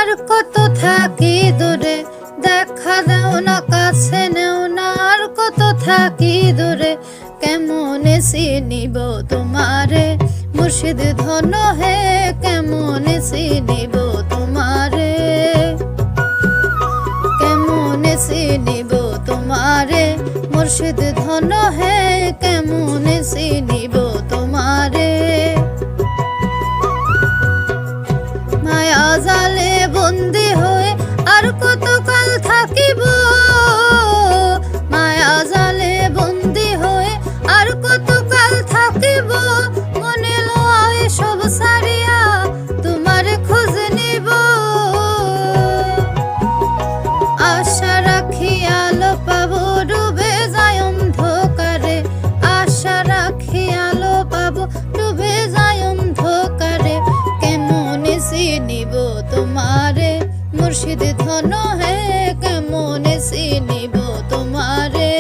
আর কত থাকি দূরে, দেখা দাও না কাছে নেও না। আর কত থাকি দূরে, কেমনে চিনিব তোমারে মুর্শিদ ধন হে, কেমনে চিনিব তোমারে, কেমনে চিনিব তোমারে মুর্শিদ ধন হে, কেমনে চিনিব তোমারে। মায়া জালে বন্দি হয়ে আর কত কাল থাকিব, মায়া জালে বন্দি হয়ে আর কত কাল থাকিব। মনে লয় সব সারিয়া তোমারে খোঁজ নিব, আশা রাখি আলো পাবো ডুবে যায় অন্ধকারে, আশা রাখি আলো পাবো ডুবে যায় অন্ধকারে। কেমনে চিনিব তোমারে মুর্শিদ ধন হে, কেমনে চিনিব তোমারে।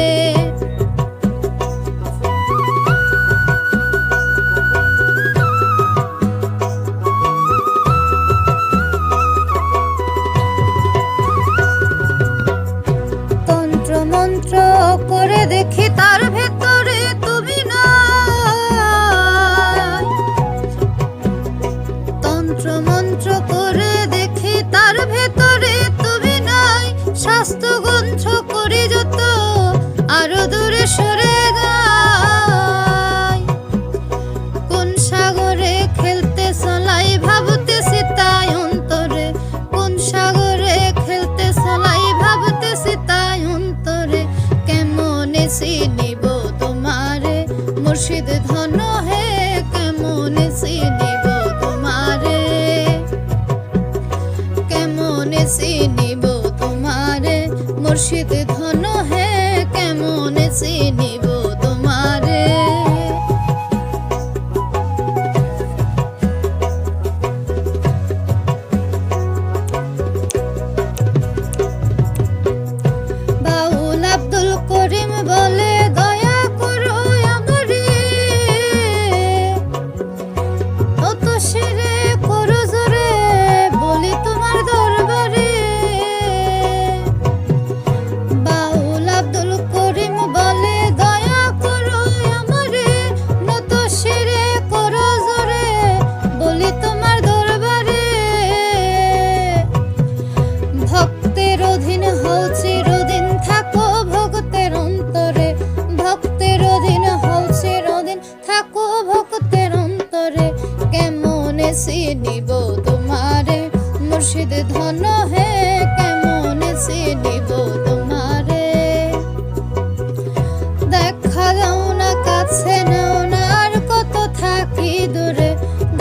তন্ত্র মন্ত্র করে দেখি তার ভেতরে তুমি নাই, তন্ত্র মন্ত্র করে দেখি তার ভেতরে তুমি নাই। স্বাস্থ্য গ্রন্থ করি যত আরো দূরে সরে যাই, কোন সাগরে খেলতে চলাই ভাবতেছি তাই অন্তরে, কোন সাগরে খেলতে চলাই ভাবতেছি তাই অন্তরে। কেমনে চিনিব তোমারে মুর্শিদ ধন হে, কেমনে চিনিব তোমারে, কেমনে চিনিব তোমারে মুর্শিদ ধন হে, কেমনে চিনিব তোমারে। বাউল আব্দুল করিম বলে দয়া করো আমারে, অত সেরে করো জোরে বলি তোমার দরবারে। বাউল আব্দুল করিম বলে দয়া করো আমারে, নত সেরে করো জোরে বলি তোমার দরবারে। ভক্তের অধীন হও চিরদিন থাকো ভক্তের অন্তরে, ভক্তের অধীন হও চিরদিন থাকো ভক্তের অন্তরে। কেমনে চিনিব তোমারে মুর্শিদ ধন হে, কেমনে চিনিব তোমারে। দেখা দাও না কাছে নেও না, আর কত থাকি দূরে,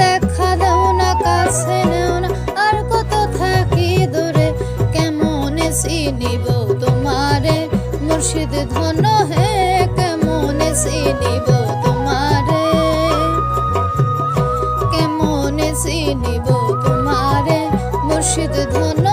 দেখা দাও না কাছে নেও না, আর কত থাকি দূরে। কেমনে চিনিব তোমারে মুর্শিদ ধন হে, কেমনে চিনিব তোমারে, কেমনে চিনিব তোমারে মুর্শিদ ধন